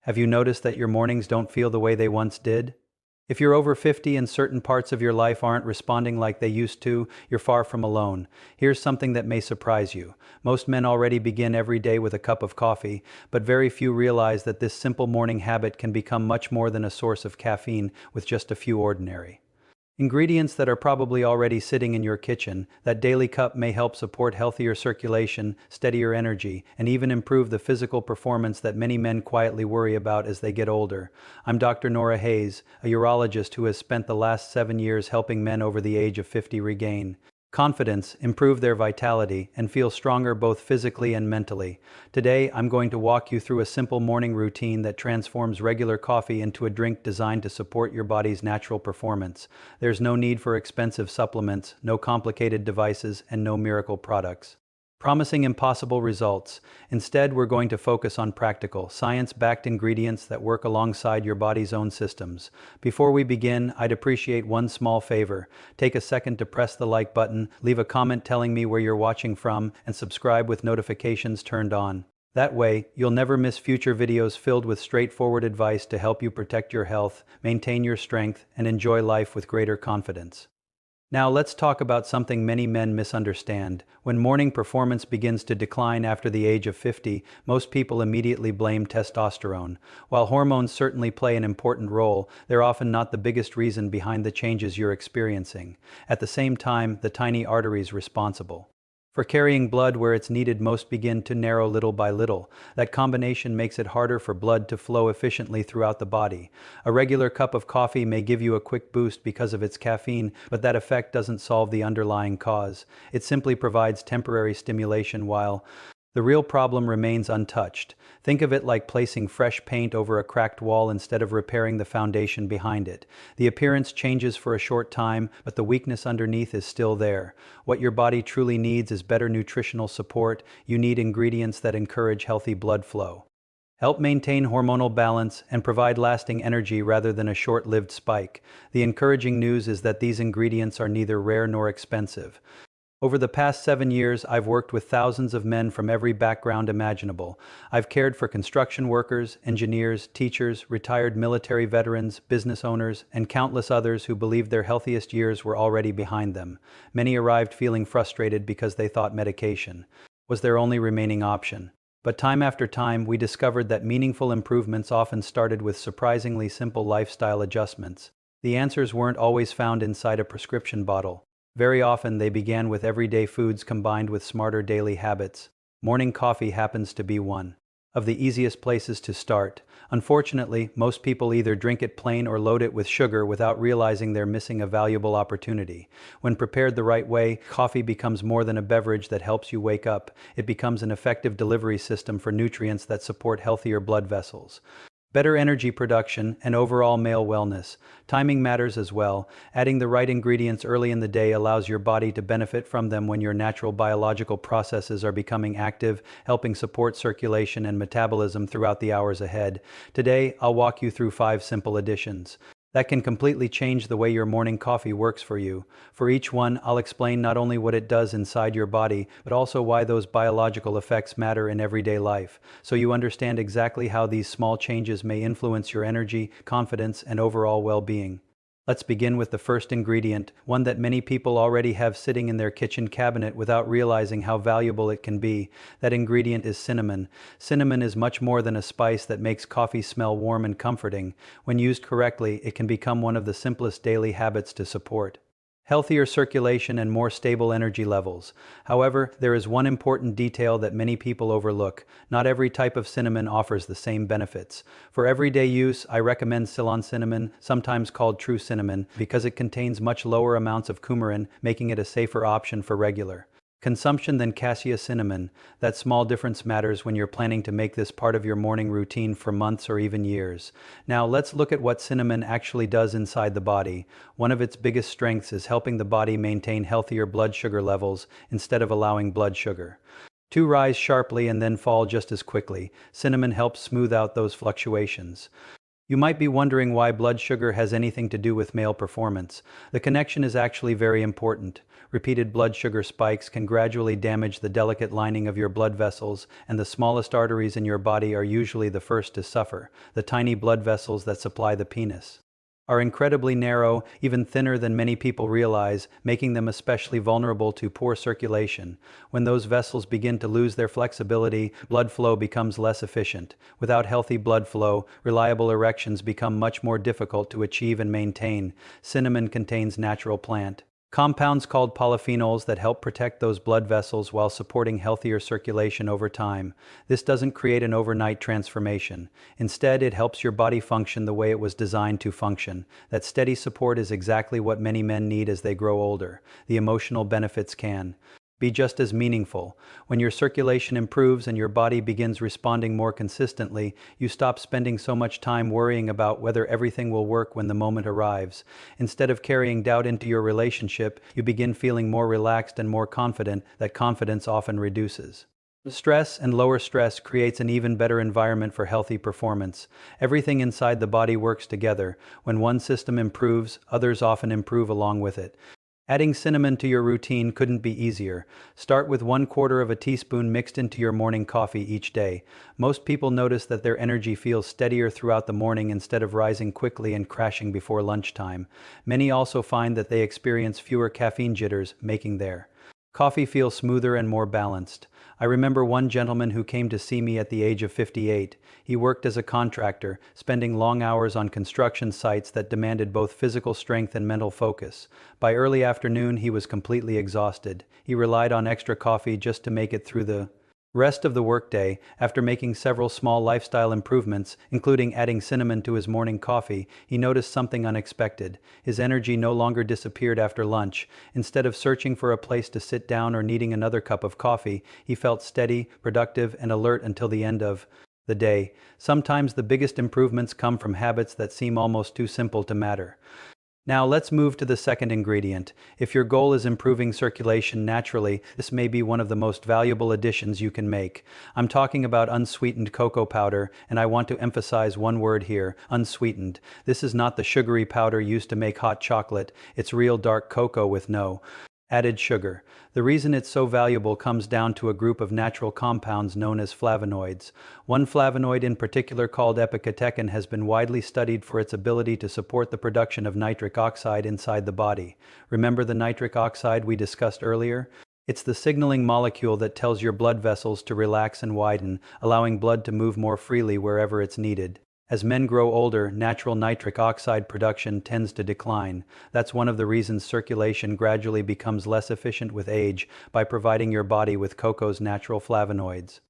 Have you noticed that your mornings don't feel the way they once did? If you're over 50 and certain parts of your life aren't responding like they used to, you're far from alone. Here's something that may surprise you. Most men already begin every day with a cup of coffee, but very few realize that this simple morning habit can become much more than a source of caffeine with just a few ordinary ingredients that are probably already sitting in your kitchen. That daily cup may help support healthier circulation, steadier energy, and even improve the physical performance that many men quietly worry about as they get older. I'm Dr. Nora Hayes, a urologist who has spent the last 7 years helping men over the age of 50 regain confidence, improve their vitality, and feel stronger both physically and mentally. Today, I'm going to walk you through a simple morning routine that transforms regular coffee into a drink designed to support your body's natural performance. There's no need for expensive supplements, no complicated devices, and no miracle products promising impossible results. Instead, we're going to focus on practical, science-backed ingredients that work alongside your body's own systems. Before we begin, I'd appreciate one small favor. Take a second to press the like button, leave a comment telling me where you're watching from, and subscribe with notifications turned on. That way, you'll never miss future videos filled with straightforward advice to help you protect your health, maintain your strength, and enjoy life with greater confidence. Now let's talk about something many men misunderstand. When morning performance begins to decline after the age of 50, most people immediately blame testosterone. While hormones certainly play an important role, they're often not the biggest reason behind the changes you're experiencing. At the same time, the tiny arteries responsible for carrying blood where it's needed most begin to narrow little by little. That combination makes it harder for blood to flow efficiently throughout the body. A regular cup of coffee may give you a quick boost because of its caffeine, but that effect doesn't solve the underlying cause. It simply provides temporary stimulation while the real problem remains untouched. Think of it like placing fresh paint over a cracked wall instead of repairing the foundation behind it. The appearance changes for a short time, but the weakness underneath is still there. What your body truly needs is better nutritional support. You need ingredients that encourage healthy blood flow, help maintain hormonal balance, and provide lasting energy rather than a short-lived spike. The encouraging news is that these ingredients are neither rare nor expensive. Over the past 7 years, I've worked with thousands of men from every background imaginable. I've cared for construction workers, engineers, teachers, retired military veterans, business owners, and countless others who believed their healthiest years were already behind them. Many arrived feeling frustrated because they thought medication was their only remaining option. But time after time, we discovered that meaningful improvements often started with surprisingly simple lifestyle adjustments. The answers weren't always found inside a prescription bottle. Very often they began with everyday foods combined with smarter daily habits. Morning coffee happens to be one of the easiest places to start. Unfortunately, most people either drink it plain or load it with sugar without realizing they're missing a valuable opportunity. When prepared the right way, coffee becomes more than a beverage that helps you wake up. It becomes an effective delivery system for nutrients that support healthier blood vessels, better energy production, and overall male wellness. Timing matters as well. Adding the right ingredients early in the day allows your body to benefit from them when your natural biological processes are becoming active, helping support circulation and metabolism throughout the hours ahead. Today, I'll walk you through 5 simple additions that can completely change the way your morning coffee works for you. For each one, I'll explain not only what it does inside your body, but also why those biological effects matter in everyday life, so you understand exactly how these small changes may influence your energy, confidence, and overall well-being. Let's begin with the first ingredient, one that many people already have sitting in their kitchen cabinet without realizing how valuable it can be. That ingredient is cinnamon. Cinnamon is much more than a spice that makes coffee smell warm and comforting. When used correctly, it can become one of the simplest daily habits to support healthier circulation and more stable energy levels. However, there is one important detail that many people overlook. Not every type of cinnamon offers the same benefits. For everyday use, I recommend Ceylon cinnamon, sometimes called true cinnamon, because it contains much lower amounts of coumarin, making it a safer option for regular consumption than cassia cinnamon. That small difference matters when you're planning to make this part of your morning routine for months or even years. Now let's look at what cinnamon actually does inside the body. One of its biggest strengths is helping the body maintain healthier blood sugar levels instead of allowing blood sugar to rise sharply and then fall just as quickly. Cinnamon helps smooth out those fluctuations. You might be wondering why blood sugar has anything to do with male performance. The connection is actually very important. Repeated blood sugar spikes can gradually damage the delicate lining of your blood vessels, and the smallest arteries in your body are usually the first to suffer. The tiny blood vessels that supply the penis are incredibly narrow, even thinner than many people realize, making them especially vulnerable to poor circulation. When those vessels begin to lose their flexibility, blood flow becomes less efficient. Without healthy blood flow, reliable erections become much more difficult to achieve and maintain. Cinnamon contains natural plant compounds called polyphenols that help protect those blood vessels while supporting healthier circulation over time. This doesn't create an overnight transformation. Instead, it helps your body function the way it was designed to function. That steady support is exactly what many men need as they grow older. The emotional benefits can be just as meaningful. When your circulation improves and your body begins responding more consistently, you stop spending so much time worrying about whether everything will work when the moment arrives. Instead of carrying doubt into your relationship, you begin feeling more relaxed and more confident. That confidence often reduces stress, and lower stress creates an even better environment for healthy performance. Everything inside the body works together. When one system improves, others often improve along with it. Adding cinnamon to your routine couldn't be easier. Start with 1/4 of a teaspoon mixed into your morning coffee each day. Most people notice that their energy feels steadier throughout the morning instead of rising quickly and crashing before lunchtime. Many also find that they experience fewer caffeine jitters, making their coffee feel smoother and more balanced. I remember one gentleman who came to see me at the age of 58. He worked as a contractor, spending long hours on construction sites that demanded both physical strength and mental focus. By early afternoon, he was completely exhausted. He relied on extra coffee just to make it through the rest of the workday. After making several small lifestyle improvements, including adding cinnamon to his morning coffee, he noticed something unexpected. His energy no longer disappeared after lunch. Instead of searching for a place to sit down or needing another cup of coffee, he felt steady, productive, and alert until the end of the day. Sometimes the biggest improvements come from habits that seem almost too simple to matter. Now let's move to the second ingredient. If your goal is improving circulation naturally, this may be one of the most valuable additions you can make. I'm talking about unsweetened cocoa powder, and I want to emphasize one word here: unsweetened. This is not the sugary powder used to make hot chocolate. It's real dark cocoa with no added sugar. The reason it's so valuable comes down to a group of natural compounds known as flavonoids. One flavonoid in particular, called epicatechin, has been widely studied for its ability to support the production of nitric oxide inside the body. Remember the nitric oxide we discussed earlier? It's the signaling molecule that tells your blood vessels to relax and widen, allowing blood to move more freely wherever it's needed. As men grow older, natural nitric oxide production tends to decline. That's one of the reasons circulation gradually becomes less efficient with age. By providing your body with cocoa's natural flavonoids,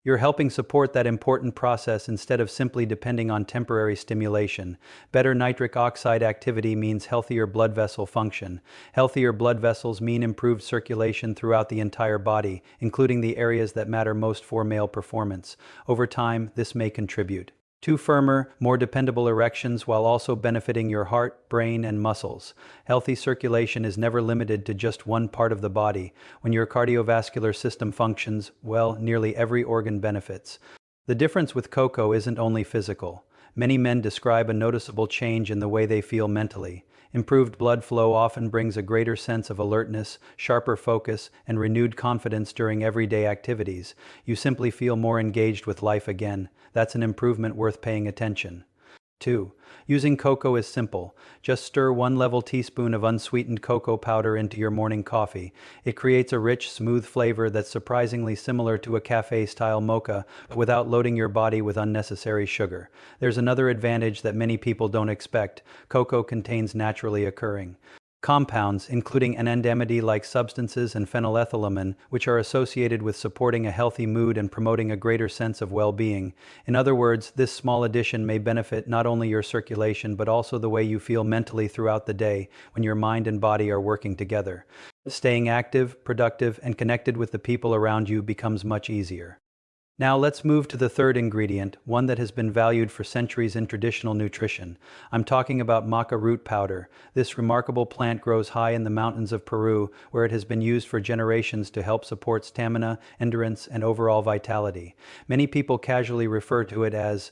you're helping support that important process instead of simply depending on temporary stimulation. Better nitric oxide activity means healthier blood vessel function. Healthier blood vessels mean improved circulation throughout the entire body, including the areas that matter most for male performance. Over time, this may contribute to firmer, more dependable erections while also benefiting your heart, brain, and muscles. Healthy circulation is never limited to just one part of the body. When your cardiovascular system functions well, nearly every organ benefits. The difference with cocoa isn't only physical. Many men describe a noticeable change in the way they feel mentally. Improved blood flow often brings a greater sense of alertness, sharper focus, and renewed confidence during everyday activities. You simply feel more engaged with life again. That's an improvement worth paying attention. 2. Using cocoa is simple. Just stir 1 level teaspoon of unsweetened cocoa powder into your morning coffee. It creates a rich, smooth flavor that's surprisingly similar to a cafe-style mocha, but without loading your body with unnecessary sugar. There's another advantage that many people don't expect. Cocoa contains naturally occurring compounds, including anandamide-like substances and phenylethylamine, which are associated with supporting a healthy mood and promoting a greater sense of well-being. In other words, this small addition may benefit not only your circulation but also the way you feel mentally throughout the day when your mind and body are working together. Staying active, productive, and connected with the people around you becomes much easier. Now let's move to the third ingredient, one that has been valued for centuries in traditional nutrition. I'm talking about maca root powder. This remarkable plant grows high in the mountains of Peru, where it has been used for generations to help support stamina, endurance, and overall vitality. Many people casually refer to it as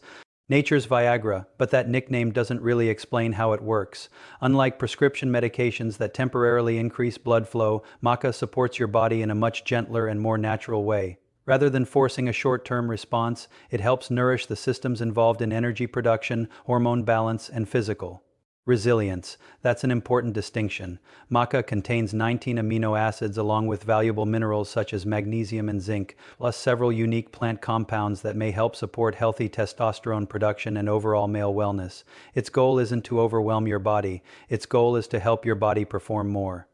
Nature's Viagra, but that nickname doesn't really explain how it works. Unlike prescription medications that temporarily increase blood flow, maca supports your body in a much gentler and more natural way. Rather than forcing a short-term response, it helps nourish the systems involved in energy production, hormone balance, and physical resilience. That's an important distinction. Maca contains 19 amino acids along with valuable minerals such as magnesium and zinc, plus several unique plant compounds that may help support healthy testosterone production and overall male wellness. Its goal isn't to overwhelm your body. Its goal is to help your body perform more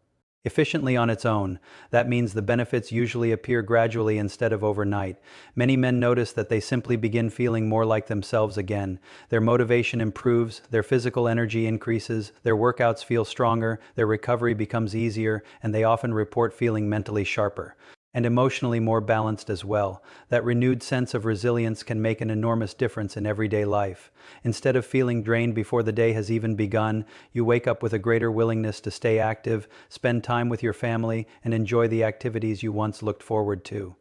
efficiently on its own. That means the benefits usually appear gradually instead of overnight. Many men notice that they simply begin feeling more like themselves again. Their motivation improves, their physical energy increases, their workouts feel stronger, their recovery becomes easier, and they often report feeling mentally sharper and emotionally more balanced as well. That renewed sense of resilience can make an enormous difference in everyday life. Instead of feeling drained before the day has even begun, you wake up with a greater willingness to stay active, spend time with your family, and enjoy the activities you once looked forward to.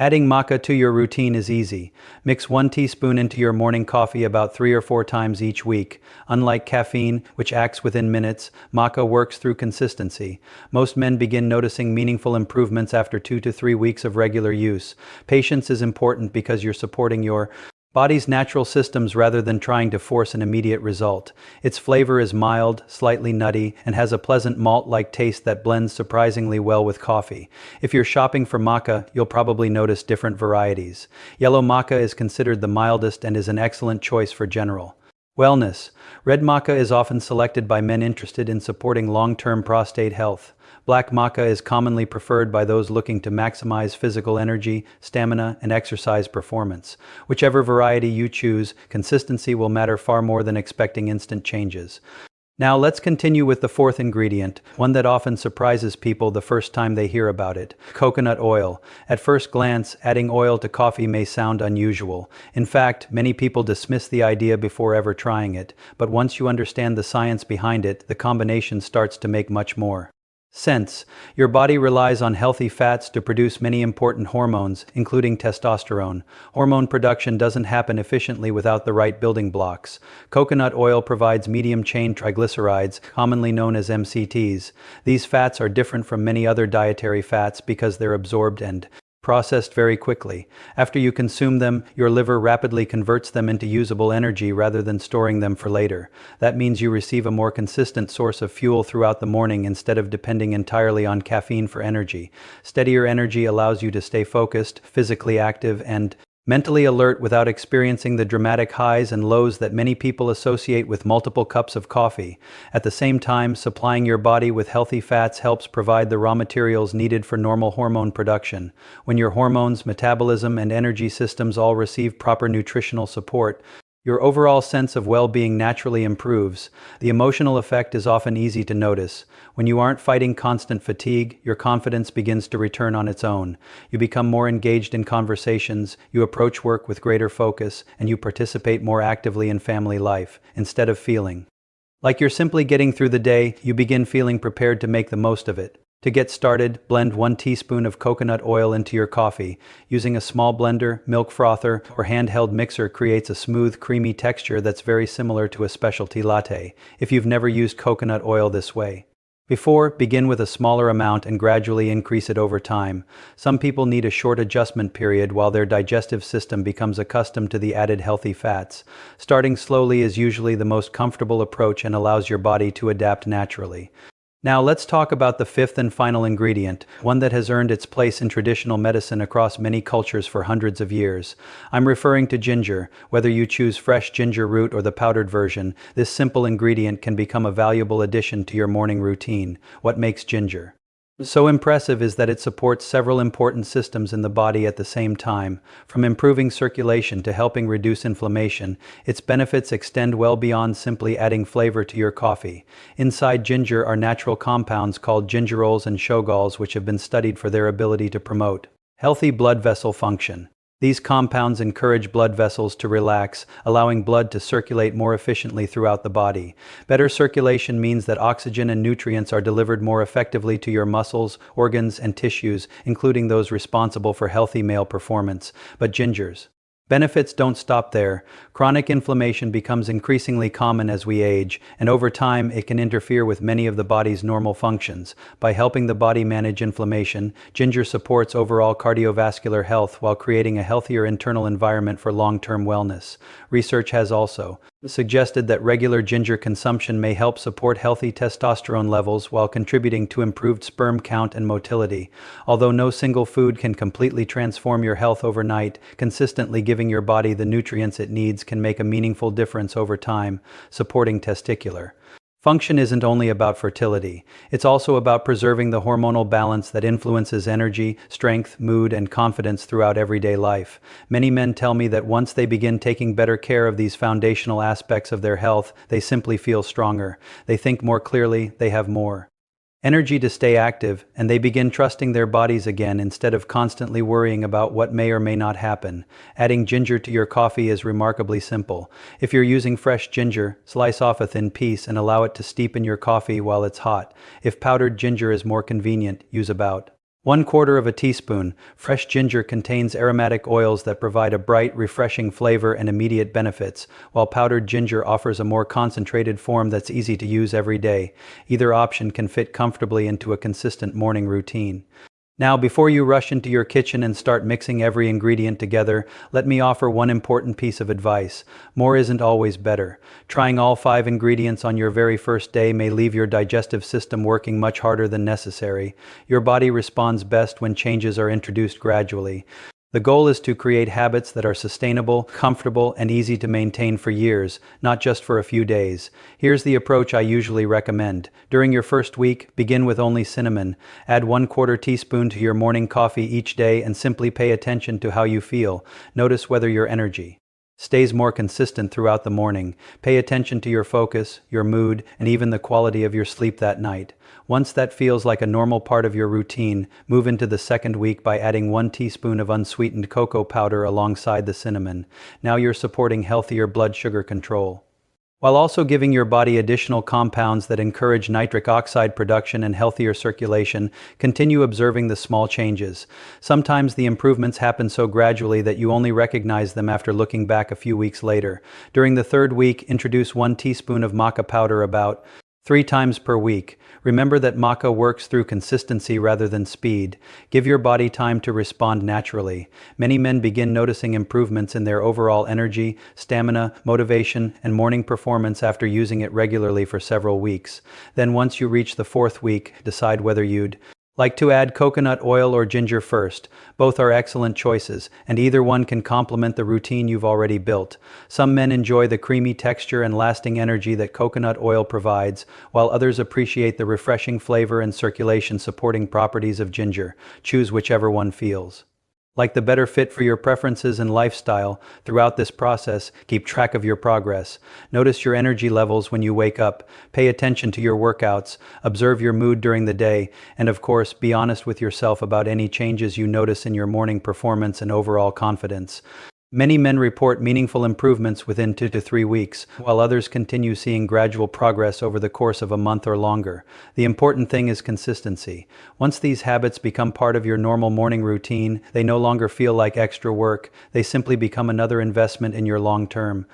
Adding maca to your routine is easy. Mix 1 teaspoon into your morning coffee about 3 or 4 times each week. Unlike caffeine, which acts within minutes, maca works through consistency. Most men begin noticing meaningful improvements after 2 to 3 weeks of regular use. Patience is important because you're supporting your body's natural systems rather than trying to force an immediate result. Its flavor is mild, slightly nutty, and has a pleasant malt-like taste that blends surprisingly well with coffee. If you're shopping for maca, you'll probably notice different varieties. Yellow maca is considered the mildest and is an excellent choice for general wellness. Red maca is often selected by men interested in supporting long-term prostate health. Black maca is commonly preferred by those looking to maximize physical energy, stamina, and exercise performance. Whichever variety you choose, consistency will matter far more than expecting instant changes. Now let's continue with the fourth ingredient, one that often surprises people the first time they hear about it: coconut oil. At first glance, adding oil to coffee may sound unusual. In fact, many people dismiss the idea before ever trying it, but once you understand the science behind it, the combination starts to make much more sense. Your body relies on healthy fats to produce many important hormones, including testosterone. Hormone production doesn't happen efficiently without the right building blocks. Coconut oil provides medium-chain triglycerides, commonly known as MCTs. These fats are different from many other dietary fats because they're absorbed and processed very quickly. After you consume them, your liver rapidly converts them into usable energy rather than storing them for later. That means you receive a more consistent source of fuel throughout the morning instead of depending entirely on caffeine for energy. Steadier energy allows you to stay focused, physically active, and mentally alert without experiencing the dramatic highs and lows that many people associate with multiple cups of coffee. At the same time, supplying your body with healthy fats helps provide the raw materials needed for normal hormone production. When your hormones, metabolism, and energy systems all receive proper nutritional support, your overall sense of well-being naturally improves. The emotional effect is often easy to notice. When you aren't fighting constant fatigue, your confidence begins to return on its own. You become more engaged in conversations, you approach work with greater focus, and you participate more actively in family life. Instead of feeling like you're simply getting through the day, you begin feeling prepared to make the most of it. To get started, blend 1 teaspoon of coconut oil into your coffee. Using a small blender, milk frother, or handheld mixer creates a smooth, creamy texture that's very similar to a specialty latte, if you've never used coconut oil this way before, begin with a smaller amount and gradually increase it over time. Some people need a short adjustment period while their digestive system becomes accustomed to the added healthy fats. Starting slowly is usually the most comfortable approach and allows your body to adapt naturally. Now let's talk about the fifth and final ingredient, one that has earned its place in traditional medicine across many cultures for hundreds of years. I'm referring to ginger. Whether you choose fresh ginger root or the powdered version, this simple ingredient can become a valuable addition to your morning routine. What makes ginger so impressive is that it supports several important systems in the body at the same time. From improving circulation to helping reduce inflammation, its benefits extend well beyond simply adding flavor to your coffee. Inside ginger are natural compounds called gingerols and shogals, which have been studied for their ability to promote healthy blood vessel function. These compounds encourage blood vessels to relax, allowing blood to circulate more efficiently throughout the body. Better circulation means that oxygen and nutrients are delivered more effectively to your muscles, organs, and tissues, including those responsible for healthy male performance. But ginger's Benefits don't stop there. Chronic inflammation becomes increasingly common as we age, and over time it can interfere with many of the body's normal functions. By helping the body manage inflammation, ginger supports overall cardiovascular health while creating a healthier internal environment for long-term wellness. Research has also suggested that regular ginger consumption may help support healthy testosterone levels while contributing to improved sperm count and motility. Although no single food can completely transform your health overnight, consistently giving your body the nutrients it needs can make a meaningful difference over time, supporting testicular function isn't only about fertility, it's also about preserving the hormonal balance that influences energy, strength, mood, and confidence throughout everyday life. Many men tell me that once they begin taking better care of these foundational aspects of their health, they simply feel stronger. They think more clearly, they have more energy to stay active, and they begin trusting their bodies again instead of constantly worrying about what may or may not happen. Adding ginger to your coffee is remarkably simple. If you're using fresh ginger, slice off a thin piece and allow it to steep in your coffee while it's hot. If powdered ginger is more convenient, use about 1/4 teaspoon. Fresh ginger contains aromatic oils that provide a bright, refreshing flavor and immediate benefits, while powdered ginger offers a more concentrated form that's easy to use every day. Either option can fit comfortably into a consistent morning routine. Now, before you rush into your kitchen and start mixing every ingredient together, let me offer one important piece of advice. More isn't always better. Trying all 5 ingredients on your very first day may leave your digestive system working much harder than necessary. Your body responds best when changes are introduced gradually. The goal is to create habits that are sustainable, comfortable, and easy to maintain for years, not just for a few days. Here's the approach I usually recommend. During your first week, begin with only cinnamon. Add 1/4 teaspoon to your morning coffee each day and simply pay attention to how you feel. Notice whether your energy stays more consistent throughout the morning. Pay attention to your focus, your mood, and even the quality of your sleep that night. Once that feels like a normal part of your routine, move into the second week by adding 1 teaspoon of unsweetened cocoa powder alongside the cinnamon. Now you're supporting healthier blood sugar control, while also giving your body additional compounds that encourage nitric oxide production and healthier circulation. Continue observing the small changes. Sometimes the improvements happen so gradually that you only recognize them after looking back a few weeks later. During the third week, introduce 1 teaspoon of maca powder about 3 times per week. Remember that maca works through consistency rather than speed. Give your body time to respond naturally. Many men begin noticing improvements in their overall energy, stamina, motivation, and morning performance after using it regularly for several weeks. Then once you reach the 4th week, decide whether you'd like to add coconut oil or ginger first. Both are excellent choices, and either one can complement the routine you've already built. Some men enjoy the creamy texture and lasting energy that coconut oil provides, while others appreciate the refreshing flavor and circulation supporting properties of ginger. Choose whichever one feels like the better fit for your preferences and lifestyle. Throughout this process, keep track of your progress. Notice your energy levels when you wake up. Pay attention to your workouts. Observe your mood during the day. And of course, be honest with yourself about any changes you notice in your morning performance and overall confidence. Many men report meaningful improvements within 2 to 3 weeks, while others continue seeing gradual progress over the course of a month or longer. The important thing is consistency. Once these habits become part of your normal morning routine, they no longer feel like extra work. They simply become another investment in your long-term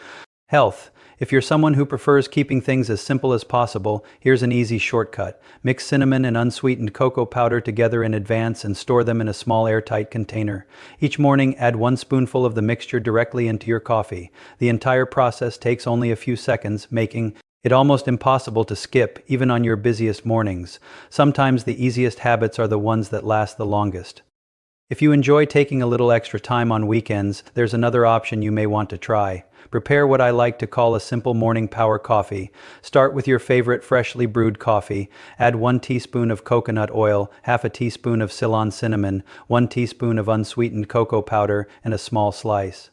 health. If you're someone who prefers keeping things as simple as possible, here's an easy shortcut. Mix cinnamon and unsweetened cocoa powder together in advance and store them in a small airtight container. Each morning, add 1 spoonful of the mixture directly into your coffee. The entire process takes only a few seconds, making it almost impossible to skip, even on your busiest mornings. Sometimes the easiest habits are the ones that last the longest. If you enjoy taking a little extra time on weekends, there's another option you may want to try. Prepare what I like to call a simple morning power coffee. Start with your favorite freshly brewed coffee. Add 1 teaspoon of coconut oil, half a teaspoon of Ceylon cinnamon, 1 teaspoon of unsweetened cocoa powder, and a small slice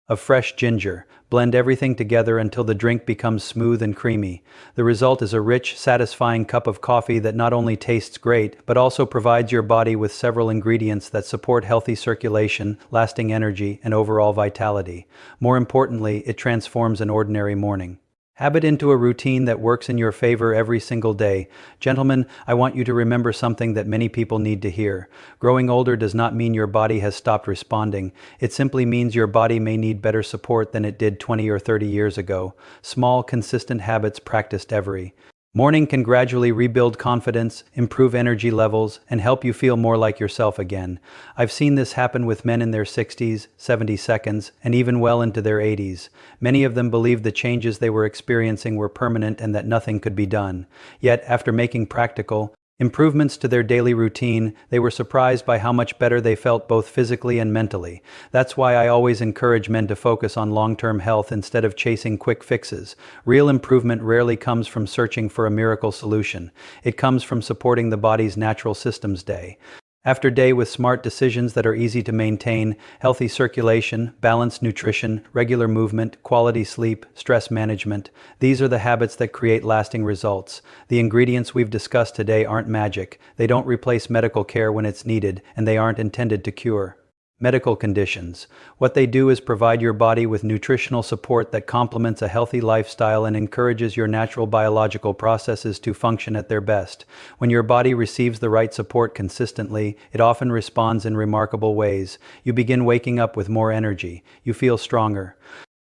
of fresh ginger. Blend everything together until the drink becomes smooth and creamy. The result is a rich, satisfying cup of coffee that not only tastes great, but also provides your body with several ingredients that support healthy circulation, lasting energy, and overall vitality. More importantly, it transforms an ordinary morning Habit into a routine that works in your favor every single day. Gentlemen, I want you to remember something that many people need to hear. Growing older does not mean your body has stopped responding. It simply means your body may need better support than it did 20 or 30 years ago. Small, consistent habits practiced every morning can gradually rebuild confidence, improve energy levels, and help you feel more like yourself again. I've seen this happen with men in their 60s, 70s, and even well into their 80s. Many of them believed the changes they were experiencing were permanent and that nothing could be done. Yet, after making practical improvements to their daily routine, they were surprised by how much better they felt both physically and mentally. That's why I always encourage men to focus on long-term health instead of chasing quick fixes. Real improvement rarely comes from searching for a miracle solution. It comes from supporting the body's natural systems day after day with smart decisions that are easy to maintain: healthy circulation, balanced nutrition, regular movement, quality sleep, stress management. These are the habits that create lasting results. The ingredients we've discussed today aren't magic. They don't replace medical care when it's needed, and they aren't intended to cure medical conditions. What they do is provide your body with nutritional support that complements a healthy lifestyle and encourages your natural biological processes to function at their best. When your body receives the right support consistently, it often responds in remarkable ways. You begin waking up with more energy. You feel stronger.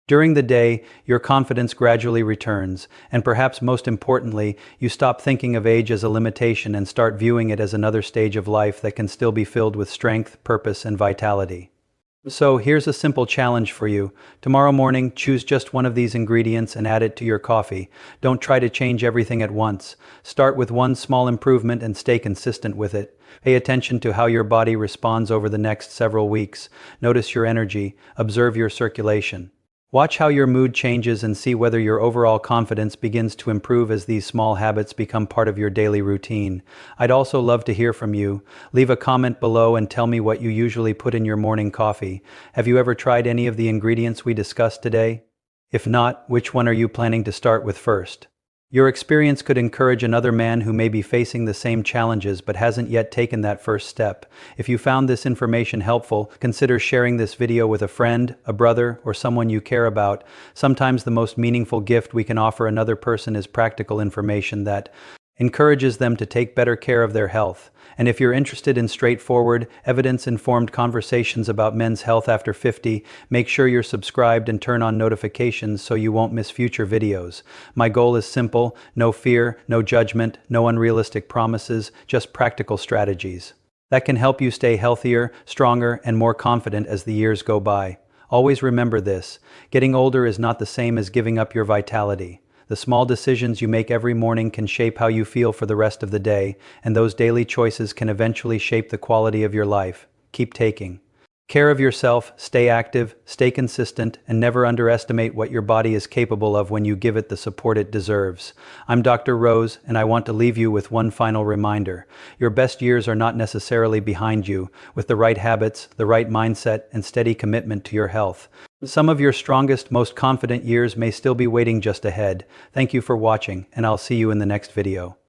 During the day, your confidence gradually returns, and perhaps most importantly, you stop thinking of age as a limitation and start viewing it as another stage of life that can still be filled with strength, purpose, and vitality. So here's a simple challenge for you. Tomorrow morning, choose just one of these ingredients and add it to your coffee. Don't try to change everything at once. Start with one small improvement and stay consistent with it. Pay attention to how your body responds over the next several weeks. Notice your energy. Observe your circulation. Watch how your mood changes and see whether your overall confidence begins to improve as these small habits become part of your daily routine. I'd also love to hear from you. Leave a comment below and tell me what you usually put in your morning coffee. Have you ever tried any of the ingredients we discussed today? If not, which one are you planning to start with first? Your experience could encourage another man who may be facing the same challenges but hasn't yet taken that first step. If you found this information helpful, consider sharing this video with a friend, a brother, or someone you care about. Sometimes the most meaningful gift we can offer another person is practical information that encourages them to take better care of their health. And if you're interested in straightforward, evidence-informed conversations about men's health after 50, make sure you're subscribed and turn on notifications so you won't miss future videos. My goal is simple: no fear, no judgment, no unrealistic promises, just practical strategies that can help you stay healthier, stronger, and more confident as the years go by. Always remember this: getting older is not the same as giving up your vitality. The small decisions you make every morning can shape how you feel for the rest of the day, and those daily choices can eventually shape the quality of your life. Keep taking care of yourself, stay active, stay consistent, and never underestimate what your body is capable of when you give it the support it deserves. I'm Dr. Rose, and I want to leave you with one final reminder. Your best years are not necessarily behind you. With the right habits, the right mindset, and steady commitment to your health, some of your strongest, most confident years may still be waiting just ahead. Thank you for watching, and I'll see you in the next video.